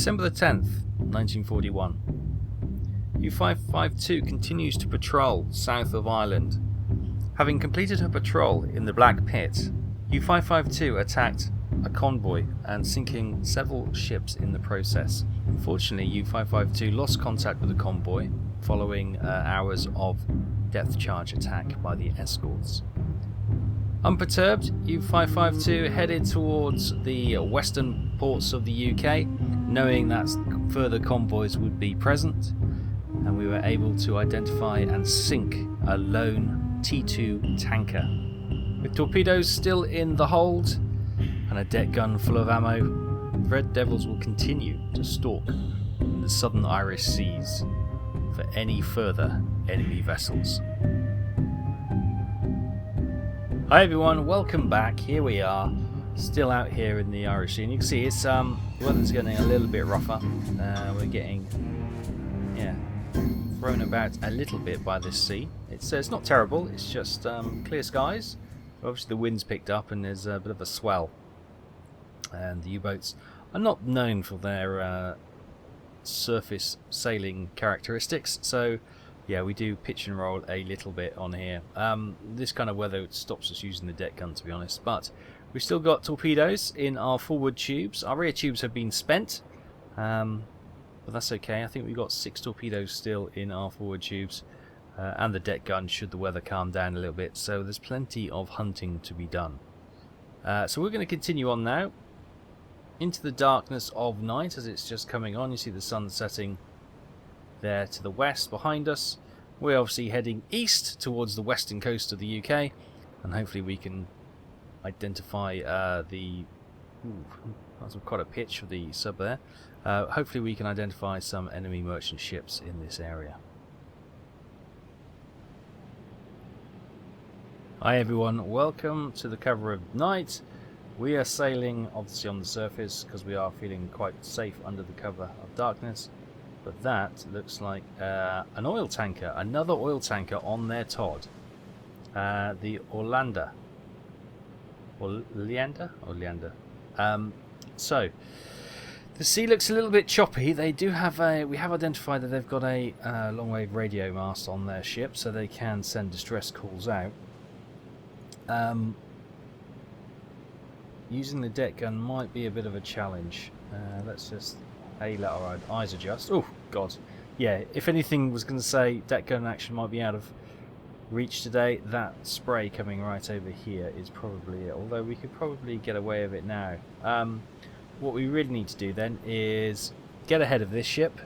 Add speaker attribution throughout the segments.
Speaker 1: December the 10th, 1941. U-552 continues to patrol south of Ireland. Having completed her patrol in the Black Pit, U-552 attacked a convoy and sinking several ships in the process. Unfortunately, U-552 lost contact with the convoy following hours of depth charge attack by the escorts. Unperturbed, U-552 headed towards the western ports of the UK, knowing that further convoys would be present, and we were able to identify and sink a lone T2 tanker. With torpedoes still in the hold and a deck gun full of ammo, the Red Devils will continue to stalk in the southern Irish seas for any further enemy vessels. Hi everyone, welcome back. Here we are, still out here in the Irish Sea. And you can see it's the weather's getting a little bit rougher. We're getting thrown about a little bit by this sea. It's not terrible. It's just clear skies. Obviously the wind's picked up and there's a bit of a swell. And the U-boats are not known for their surface sailing characteristics, so yeah, we do pitch and roll a little bit on here. This kind of weather stops us using the deck gun, to be honest, but we've still got torpedoes in our forward tubes. Our rear tubes have been spent, but that's okay. I think we've got 6 torpedoes still in our forward tubes, and the deck gun should the weather calm down a little bit, so there's plenty of hunting to be done. So we're going to continue on now into the darkness of night as it's just coming on. You see the sun setting there to the west behind us. We're obviously heading east towards the western coast of the UK, and hopefully we can identify that's quite a pitch for the sub there. Hopefully we can identify some enemy merchant ships in this area. Hi everyone, welcome to the cover of night. We are sailing obviously on the surface because we are feeling quite safe under the cover of darkness. But that looks like an oil tanker, another oil tanker on their Todd. The Orlando. Or Leander? Or Leander. So, the sea looks a little bit choppy. They do have we have identified that they've got a long-wave radio mast on their ship, so they can send distress calls out. Using the deck gun might be a bit of a challenge. Let's just... let our eyes adjust. Oh, God. Yeah, if anything was going to say deck gun action might be out of reach today, that spray coming right over here is probably it. Although we could probably get away with it now. What we really need to do then is get ahead of this ship.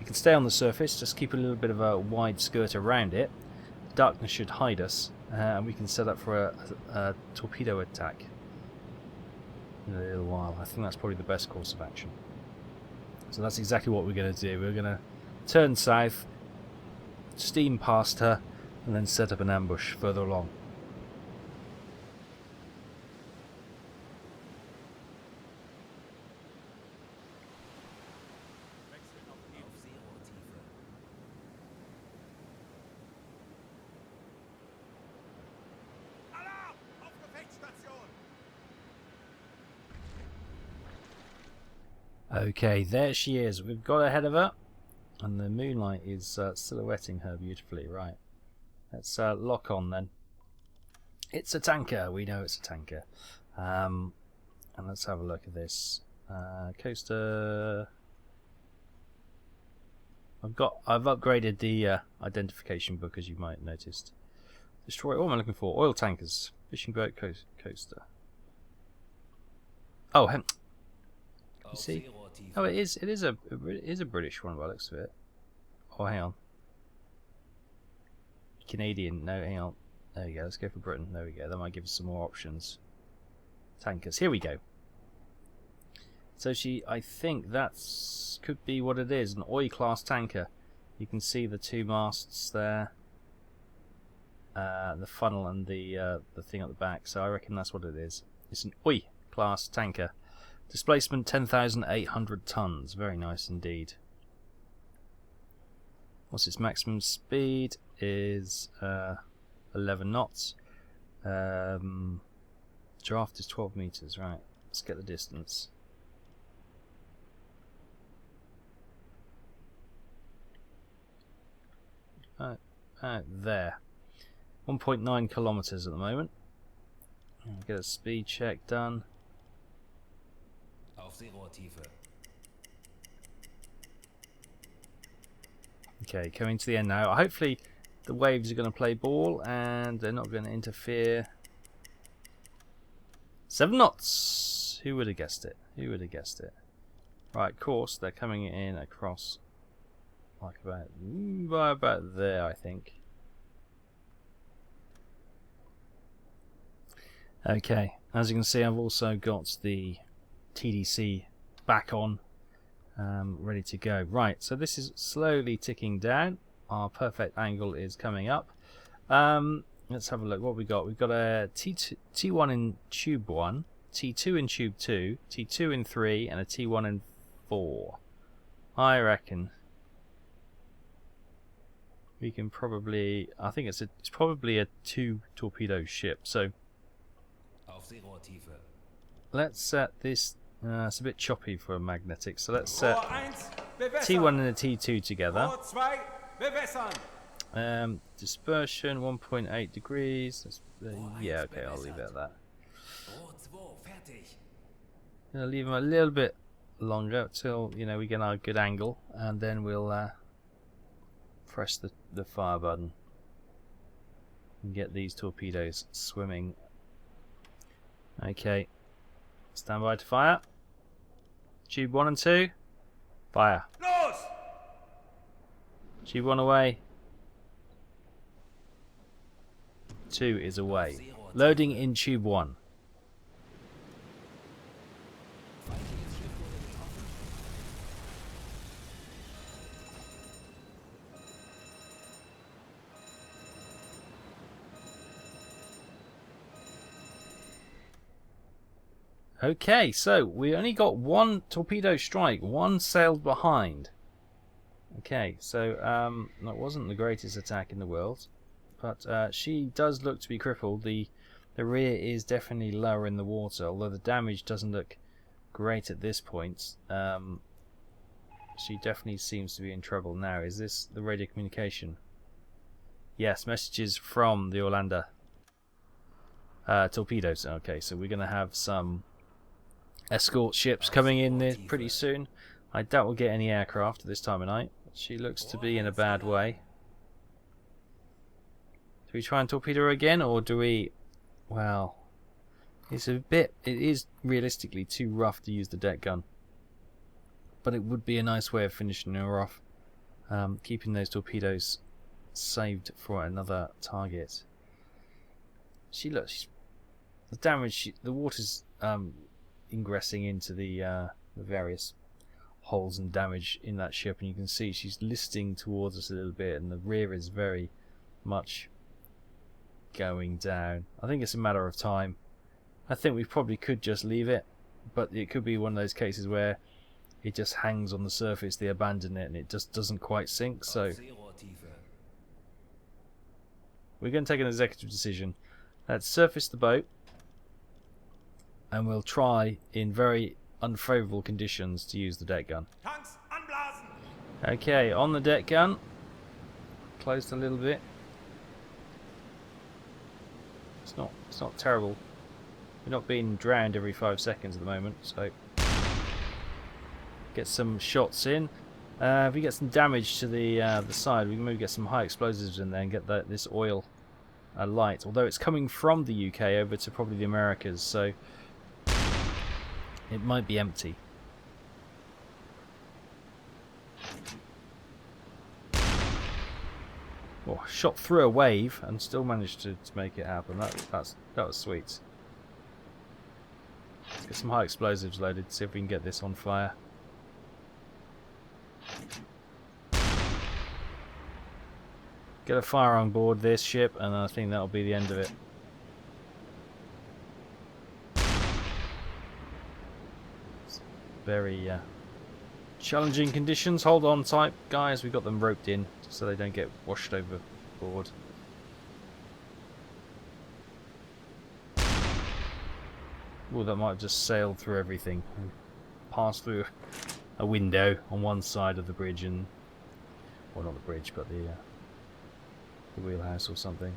Speaker 1: We can stay on the surface, just keep a little bit of a wide skirt around it. Darkness should hide us, and we can set up for a torpedo attack in a little while. I think that's probably the best course of action. So that's exactly what we're going to do. We're going to turn south, steam past her, and then set up an ambush further along. Okay, there she is. We've got ahead of her, and the moonlight is silhouetting her beautifully. Right, let's lock on then. It's a tanker. We know it's a tanker. And let's have a look at this coaster. I've upgraded the identification book, as you might have noticed. Destroy. What am I looking for? Oil tankers, fishing boat, coaster. Oh, you see? Oh, it is a British one by the looks of it. Oh, hang on. Canadian. No, hang on. There we go. Let's go for Britain. There we go. That might give us some more options. Tankers. Here we go. So I think that's could be what it is. An OI class tanker. You can see the 2 masts there. The funnel and the thing at the back. So I reckon that's what it is. It's an OI class tanker. Displacement 10,800 tons. Very nice indeed. What's its maximum speed? Is 11 knots. Draft is 12 meters. Right. Let's get the distance. about there. 1.9 kilometers at the moment. Get a speed check done. Okay, coming to the end now. Hopefully the waves are going to play ball and they're not going to interfere. 7 knots! Who would have guessed it? Who would have guessed it? Right, course, they're coming in across like about there, I think. Okay, as you can see, I've also got the TDC back on, ready to go. Right, so this is slowly ticking down. Our perfect angle is coming up. Let's have a look. What we got? We've got a T1 in tube 1, T2 in tube 2, T2 in 3, and a T1 in 4. I reckon we can probably. I think it's probably a 2 torpedo ship. So let's set this. It's a bit choppy for a magnetic, so let's set T1 and a T2 together. Dispersion 1.8 degrees. Yeah, okay, I'll leave it at that. Gonna leave them a little bit longer till we get our good angle, and then we'll press the fire button and get these torpedoes swimming. Okay, stand by to fire. Tube 1 and 2, fire. Tube 1 away. 2 is away. Loading in tube 1. Okay, so we only got 1 torpedo strike, 1 sailed behind. Okay, so that wasn't the greatest attack in the world, but she does look to be crippled. The rear is definitely lower in the water, although the damage doesn't look great at this point. She definitely seems to be in trouble now. Is this the radio communication? Yes, messages from the Orlando torpedoes. Okay, so we're going to have some escort ships coming in there pretty soon. I doubt we'll get any aircraft at this time of night. She looks to be in a bad way. Do we try and torpedo her again, or do we... Well, it is realistically too rough to use the deck gun. But it would be a nice way of finishing her off. Keeping those torpedoes saved for another target. The damage, the water's ingressing into the various holes and damage in that ship, and you can see she's listing towards us a little bit, and the rear is very much going down. I think it's a matter of time. I think we probably could just leave it, but it could be one of those cases where it just hangs on the surface, they abandon it, and it just doesn't quite sink. So we're going to take an executive decision. Let's surface the boat, and we'll try in very unfavourable conditions to use the deck gun. Okay, on the deck gun. Closed a little bit. It's not terrible. We're not being drowned every 5 seconds at the moment, so get some shots in. If we get some damage to the side, we can maybe get some high explosives in there and get this oil light. Although it's coming from the UK over to probably the Americas, so it might be empty. Oh, shot through a wave and still managed to make it happen. That was sweet. Let's get some high explosives loaded, see if we can get this on fire. Get a fire on board this ship, and I think that'll be the end of it. It's very challenging conditions. Hold on tight, guys. We've got them roped in so they don't get washed overboard. Oh, that might have just sailed through everything. Passed through a window on one side of the bridge, and well, not the bridge, but the the wheelhouse or something.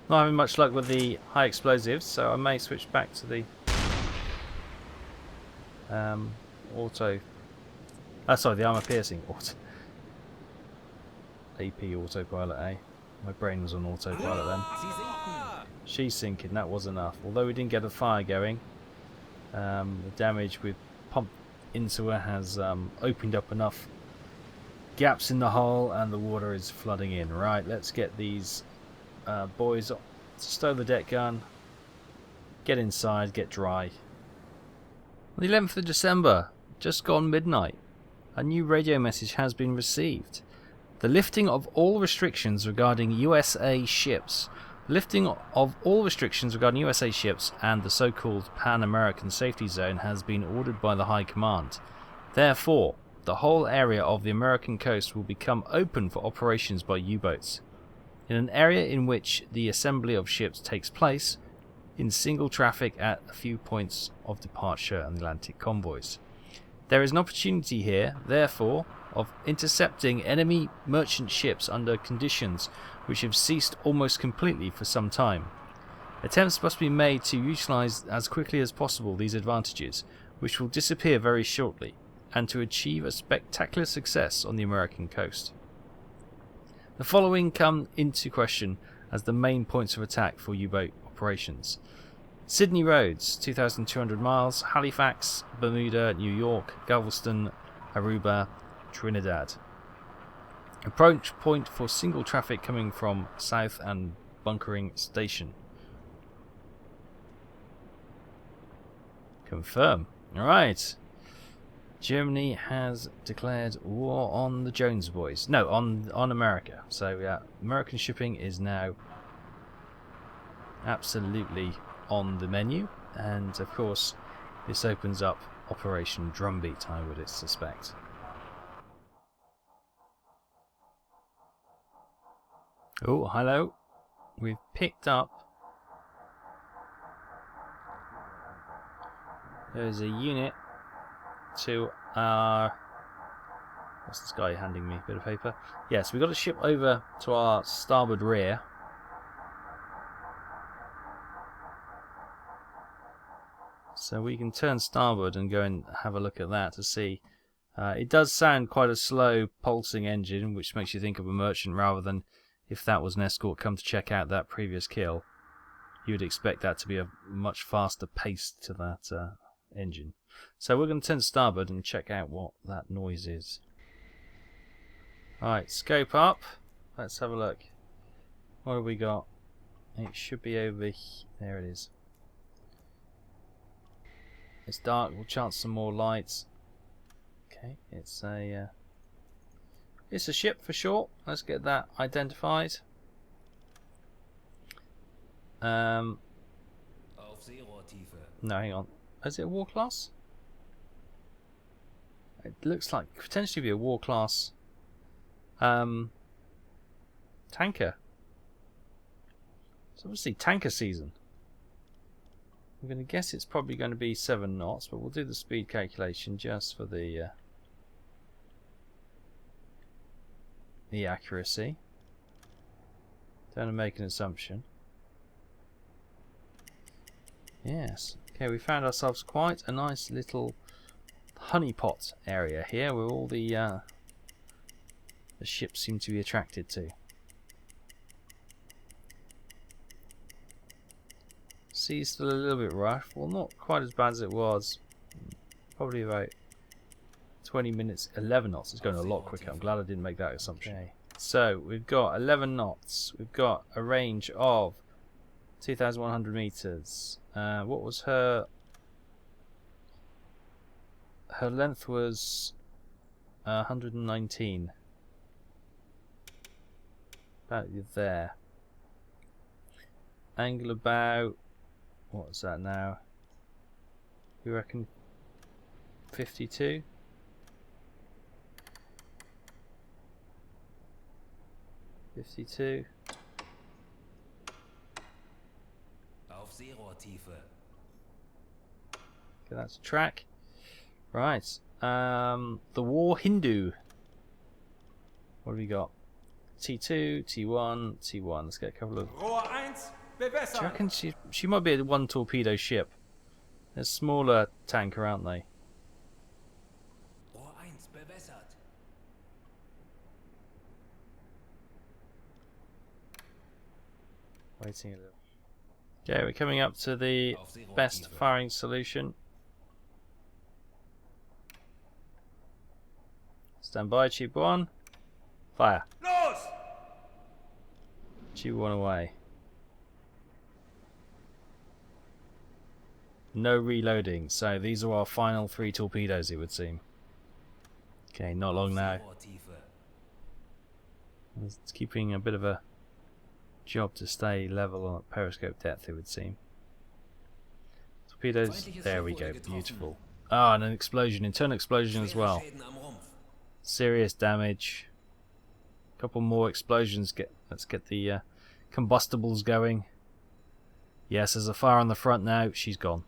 Speaker 1: Not having much luck with the high explosives, so I may switch back to the auto. Sorry, the armor piercing auto. AP autopilot A. My brain was on autopilot then. She's sinking. That was enough. Although we didn't get a fire going, the damage we've pumped into her has opened up enough gaps in the hull, and the water is flooding in. Right, let's get these boys, stow the deck gun, get inside, get dry. On the 11th of December, just gone midnight, a new radio message has been received. The lifting of all restrictions regarding USA ships. Lifting of all restrictions regarding USA ships and the so-called Pan-American Safety Zone has been ordered by the High Command. Therefore, the whole area of the American coast will become open for operations by U-boats. In an area in which the assembly of ships takes place, in single traffic at a few points of departure and Atlantic convoys. There is an opportunity here, therefore, of intercepting enemy merchant ships under conditions which have ceased almost completely for some time. Attempts must be made to utilize as quickly as possible these advantages, which will disappear very shortly, and to achieve a spectacular success on the American coast. The following come into question as the main points of attack for U-boat operations. Sydney Roads, 2,200 miles, Halifax, Bermuda, New York, Galveston, Aruba, Trinidad. Approach point for single traffic coming from south and bunkering station. Confirm. Alright. Germany has declared war on the Jones boys. No, on America. So yeah, American shipping is now absolutely on the menu, and of course this opens up Operation Drumbeat, I would suspect. Oh, hello. We've picked up. There's a unit to our... What's this guy handing me? A bit of paper? Yes, we've got a ship over to our starboard rear. So we can turn starboard and go and have a look at that to see. It does sound quite a slow pulsing engine, which makes you think of a merchant rather than if that was an escort come to check out that previous kill. You would expect that to be a much faster pace to that engine. So we're going to turn starboard and check out what that noise is. Alright, scope up. Let's have a look. What have we got? It should be over here. There it is. It's dark, we'll chance some more lights. Okay, it's a ship for sure. Let's get that identified. No, hang on. Is it a war class? It looks like potentially be a war class tanker. It's obviously tanker season. I'm going to guess it's probably going to be 7 knots, but we'll do the speed calculation just for the accuracy. Don't want to make an assumption. Yes. Okay, we found ourselves quite a nice little honeypot area here where all the ships seem to be attracted to. Sea's still a little bit rough. Well, not quite as bad as it was. Probably about 20 minutes, 11 knots. It's going a lot quicker. I'm glad I didn't make that assumption. Okay. So we've got 11 knots. We've got a range of 2,100 meters. What was her? Her length was 119. About there. Angle of bow What's that now? We reckon 52? Okay, that's a track. Right. The War Hindu. What have we got? T2, T1, T1. Let's get a couple of... Do you reckon she might be a one torpedo ship? They're a smaller tanker, aren't they? Waiting a little. Okay, we're coming up to the best firing solution. Stand by, Tube 1. Fire. Tube 1 away. No reloading, so these are our final 3 torpedoes, it would seem. Okay, not long now. It's keeping a bit of a job to stay level on periscope depth, it would seem. Torpedoes, there we go, beautiful. Ah, and an explosion, internal explosion as well. Serious damage. A couple more explosions. Let's get the combustibles going. Yes, there's a fire on the front now. She's gone.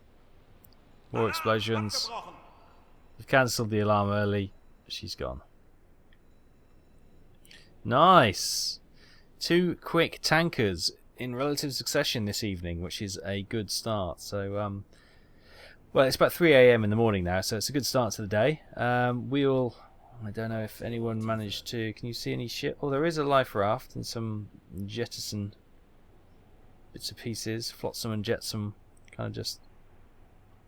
Speaker 1: More explosions. We've cancelled the alarm early. She's gone. Nice. 2 quick tankers in relative succession this evening, which is a good start. So, well, it's about 3 AM in the morning now, so it's a good start to the day. We'll... I don't know if anyone managed to... Can you see any ship? Oh, there is a life raft and some jettison bits and pieces. Flotsam and jetsam kind of just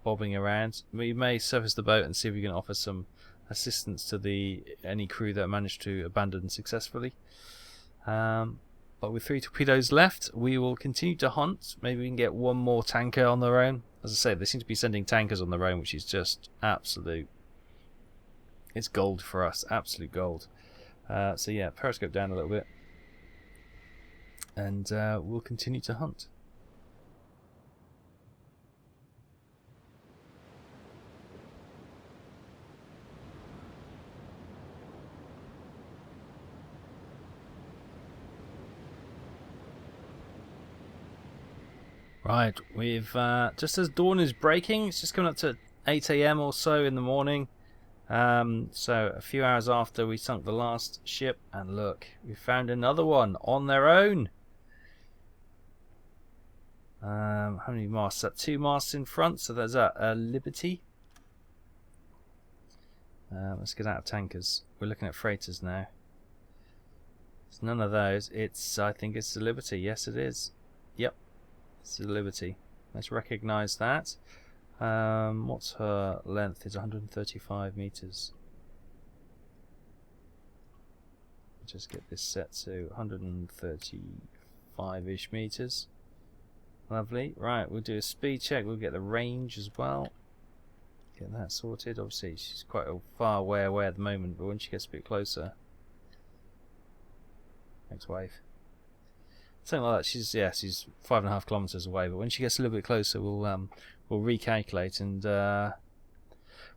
Speaker 1: bobbing around. We may surface the boat and see if we can offer some assistance to any crew that managed to abandon successfully. But with 3 torpedoes left, we will continue to hunt. Maybe we can get one more tanker on their own. As I say, they seem to be sending tankers on their own, which is just absolute... It's gold for us, absolute gold. So yeah, periscope down a little bit. And we'll continue to hunt. Right, we've just as dawn is breaking, it's just coming up to 8 AM or so in the morning. So a few hours after we sunk the last ship, and look, we found another one on their own. How many masts? That 2 masts in front, so there's a Liberty. Let's get out of tankers. We're looking at freighters now. It's none of those. I think it's the Liberty. Yes, it is. Yep, it's the Liberty. Let's recognise that. What's her length? It's 135 meters. Just get this set to 135-ish meters. Lovely. Right, we'll do a speed check. We'll get the range as well. Get that sorted. Obviously, she's quite far away at the moment, but when she gets a bit closer, next wave. Something like that. She's 5.5 kilometers away, but when she gets a little bit closer, we'll recalculate. And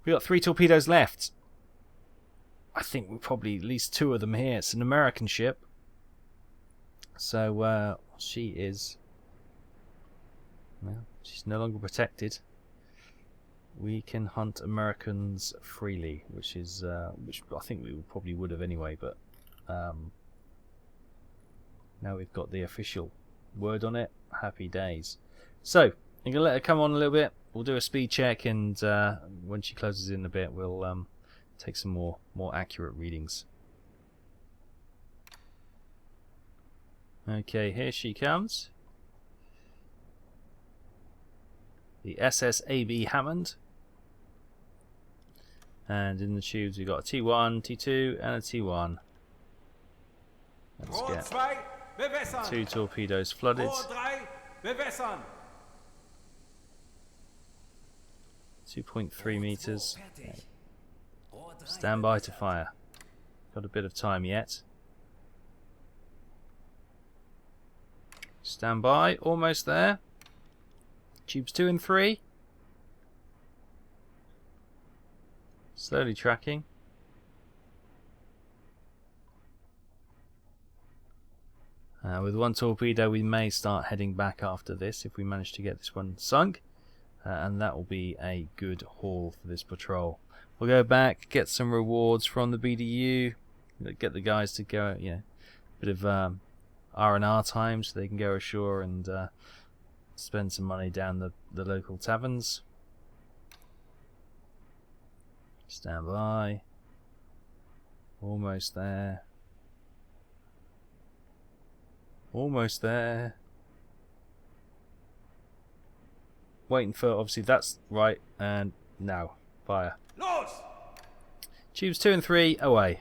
Speaker 1: we got 3 torpedoes left. I think we're probably at least 2 of them here. It's an American ship, so she is. Well, she's no longer protected. We can hunt Americans freely, which I think we probably would have anyway, but now we've got the official word on it. Happy days. So I'm gonna let her come on a little bit. We'll do a speed check, and when she closes in a bit, we'll take some more accurate readings. Okay, here she comes. The SSAB Hammond. And in the tubes we've got a T1, T2 and a T1. Let's get 2 torpedoes flooded. 2.3 meters. Okay. Stand by to fire. Got a bit of time yet. Stand by, almost there. Tubes 2 and 3. Slowly tracking. With one torpedo we may start heading back after this if we manage to get this one sunk, and that will be a good haul for this patrol. We'll go back, get some rewards from the BDU, get the guys to go, you know, a bit of R&R time so they can go ashore and spend some money down the local taverns. Stand by. Almost there. Almost there. Waiting for, obviously that's right, and now fire. Los! Tubes 2 and 3 away.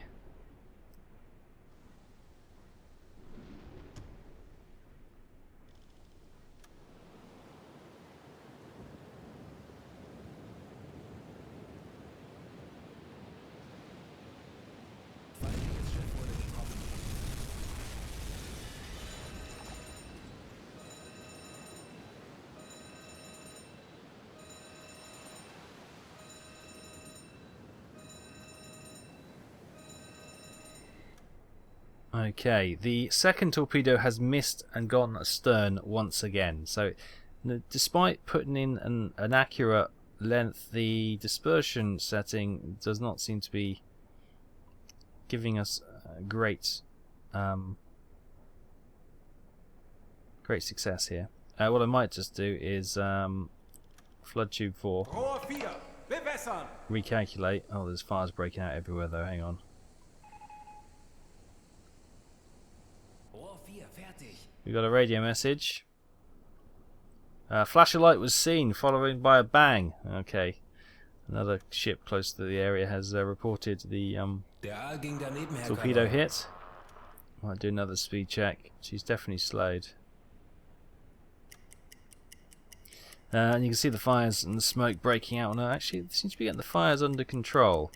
Speaker 1: Okay, the second torpedo has missed and gone astern once again. So, despite putting in an accurate length, the dispersion setting does not seem to be giving us great success here. What I might just do is flood tube 4, recalculate. Oh, there's fires breaking out everywhere though. Hang on. We got a radio message. Flash of light was seen, followed by a bang. Okay. Another ship close to the area has reported the torpedo hit. Might do another speed check. She's definitely slowed. And you can see the fires and the smoke breaking out on her. Actually, it seems to be getting the fires under control.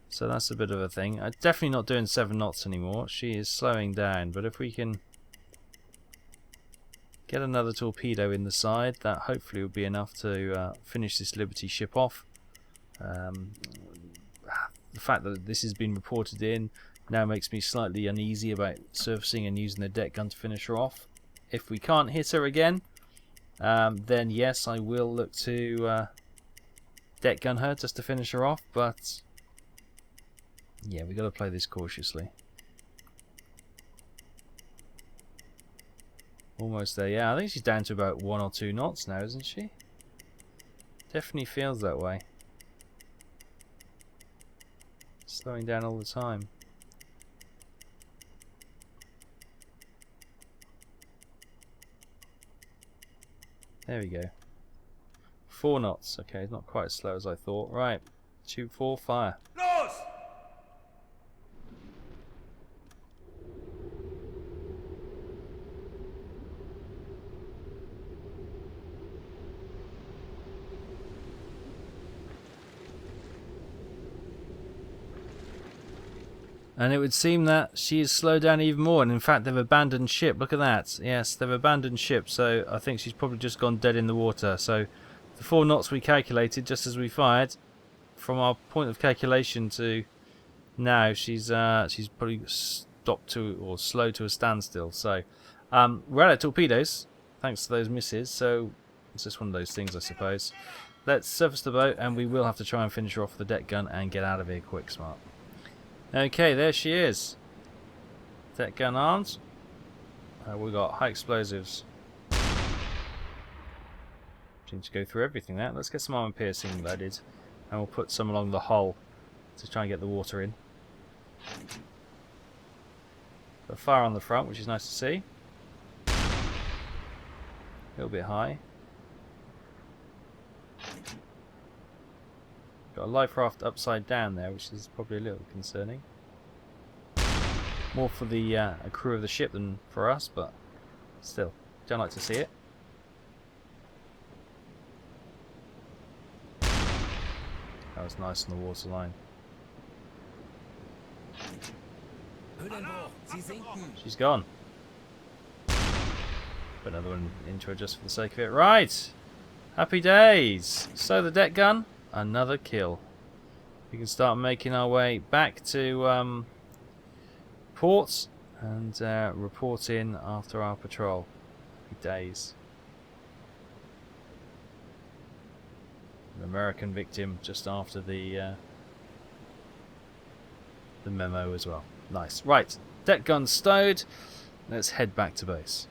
Speaker 1: So that's a bit of a thing. Definitely not doing 7 knots anymore. She is slowing down. But if we can get another torpedo in the side, that hopefully will be enough to finish this Liberty ship off. The fact that this has been reported in now makes me slightly uneasy about surfacing and using the deck gun to finish her off. If we can't hit her again, then yes, I will look to deck gun her just to finish her off, but yeah, we've got to play this cautiously. Almost there, yeah. I think she's down to about 1 or 2 knots now, isn't she? Definitely feels that way. Slowing down all the time. There we go. 4 knots. Okay, not quite as slow as I thought. Right. Tube 4, fire. Los! And it would seem that she is slowed down even more, and in fact they've abandoned ship. Look at that. Yes, they've abandoned ship, so I think she's probably just gone dead in the water. So the 4 knots we calculated just as we fired, from our point of calculation to now, she's probably stopped to, or slowed to a standstill. So we're out of torpedoes, thanks to those misses, so it's just one of those things, I suppose. Let's surface the boat, and we will have to try and finish her off with the deck gun and get out of here quick, smart. Okay, there she is. Deck gun armed. We've got high explosives. Seem to go through everything there. Let's get some armor piercing loaded, and we'll put some along the hull to try and get the water in. Got fire on the front, which is nice to see. A little bit high. Got a life raft upside down there, which is probably a little concerning. More for the crew of the ship than for us, but still, don't like to see it. That was nice on the waterline. She's gone. Put another one into it just for the sake of it. Right. Happy days. So the deck gun, another kill. We can start making our way back to port and report in after our patrol. Happy days. An American victim just after the memo as well. Nice. Right. Deck gun stowed. Let's head back to base.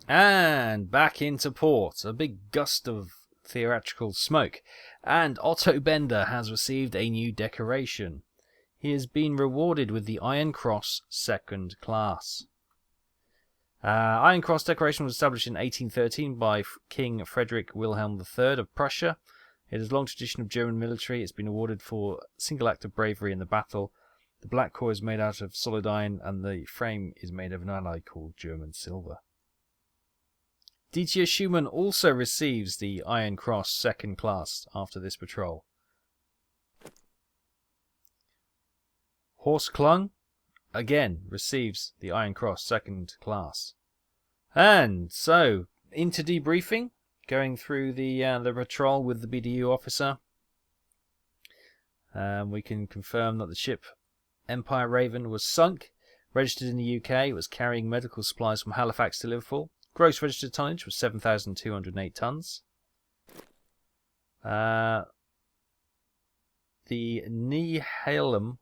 Speaker 1: And back into port. A big gust of theatrical smoke. And Otto Bender has received a new decoration. He has been rewarded with the Iron Cross Second Class. Iron Cross decoration was established in 1813 by King Frederick Wilhelm III of Prussia. It has a long tradition of German military. It's been awarded for a single act of bravery in the battle. The black core is made out of solid iron, and the frame is made of an alloy called German silver. Dieter Schumann also receives the Iron Cross Second Class after this patrol. Horst Klung again receives the Iron Cross Second Class. And so, into debriefing, going through the patrol with the BDU officer. We can confirm that the ship Empire Raven was sunk, registered in the UK. It was carrying medical supplies from Halifax to Liverpool. Gross registered tonnage was 7,208 tons. The Nehalem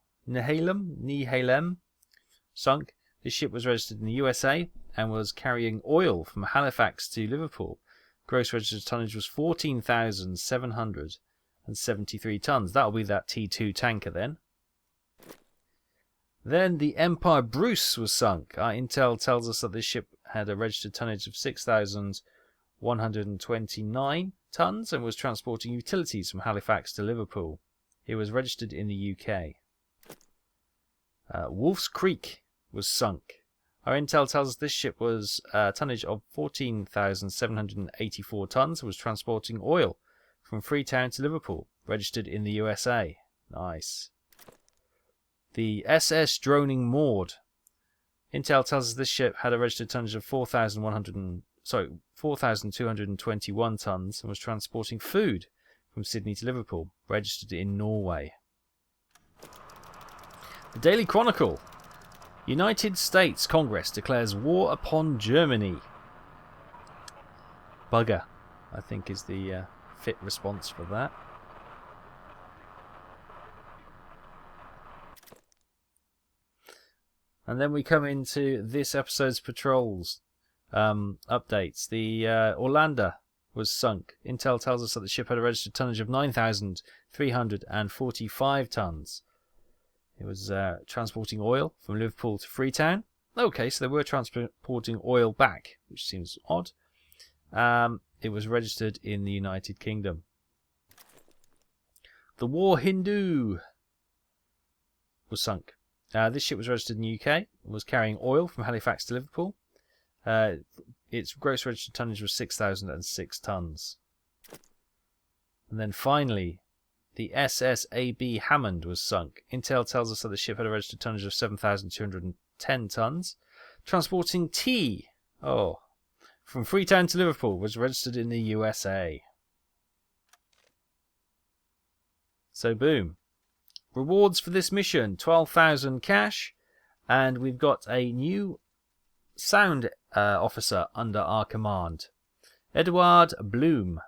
Speaker 1: sunk. This ship was registered in the USA and was carrying oil from Halifax to Liverpool. Gross registered tonnage was 14,773 tons. That'll be that T2 tanker then. Then the Empire Bruce was sunk. Our intel tells us that this ship had a registered tonnage of 6,129 tons and was transporting utilities from Halifax to Liverpool. It was registered in the UK. Wolf's Creek was sunk. Our intel tells us this ship was a tonnage of 14,784 tons and was transporting oil from Freetown to Liverpool, registered in the USA. Nice. The SS Droning Maud. Intel tells us this ship had a registered tonnage of 4,221 tons and was transporting food from Sydney to Liverpool, registered in Norway. The Daily Chronicle. United States Congress declares war upon Germany. Bugger, I think, is the fit response for that. And then we come into this episode's patrols updates. The Orlando was sunk. Intel tells us that the ship had a registered tonnage of 9,345 tons. It was transporting oil from Liverpool to Freetown. Okay, so they were transporting oil back, which seems odd. It was registered in the United Kingdom. The War Hindu was sunk. This ship was registered in the UK and was carrying oil from Halifax to Liverpool. Its gross registered tonnage was 6,006 tons. And then finally, the SSAB Hammond was sunk. Intel tells us that the ship had a registered tonnage of 7,210 tons. Transporting tea, from Freetown to Liverpool, was registered in the USA. So boom. Rewards for this mission, 12,000 cash, and we've got a new sound officer under our command, Edward Bloom.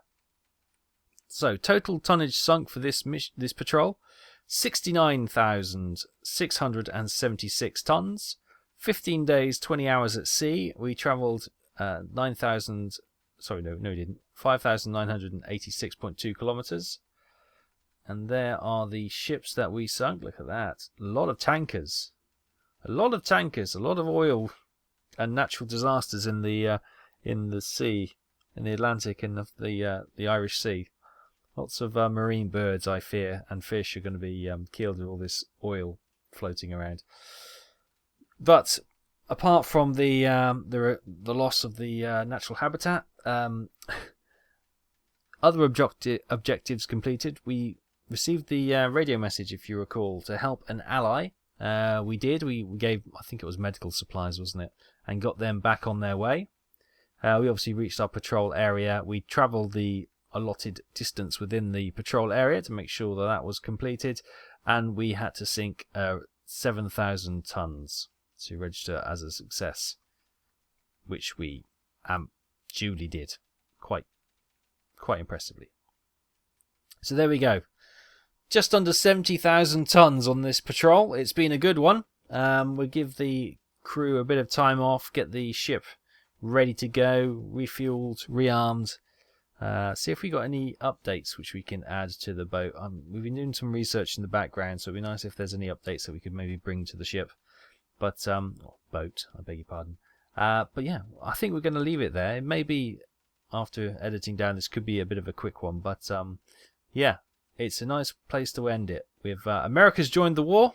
Speaker 1: So total tonnage sunk for this patrol, 69,676 tons, 15 days, 20 hours at sea. We travelled 5,986.2 kilometres. And there are the ships that we sunk. Look at that. A lot of tankers. A lot of oil and natural disasters in the sea, in the Atlantic and the Irish Sea. Lots of marine birds, I fear, and fish are going to be killed with all this oil floating around. But apart from the loss of the natural habitat, other objectives completed. We received the radio message, if you recall, to help an ally. We did. We gave, I think it was medical supplies, wasn't it? And got them back on their way. We obviously reached our patrol area. We travelled the allotted distance within the patrol area to make sure that that was completed. And we had to sink 7,000 tons to register as a success, which we duly did quite impressively. So there we go. Just under 70,000 tons on this patrol. It's been a good one. We'll give the crew a bit of time off, get the ship ready to go, refueled, rearmed. See if we got any updates which we can add to the boat. We've been doing some research in the background, so it'd be nice if there's any updates that we could maybe bring to the ship. But boat, I beg your pardon. But yeah, I think we're going to leave it there. It may be, after editing down, this could be a bit of a quick one, but yeah, it's a nice place to end it. We've America's joined the war,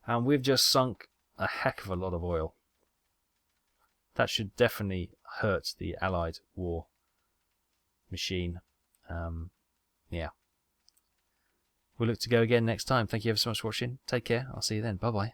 Speaker 1: and we've just sunk a heck of a lot of oil. That should definitely hurt the Allied war machine. Yeah. We'll look to go again next time. Thank you ever so much for watching. Take care. I'll see you then. Bye bye.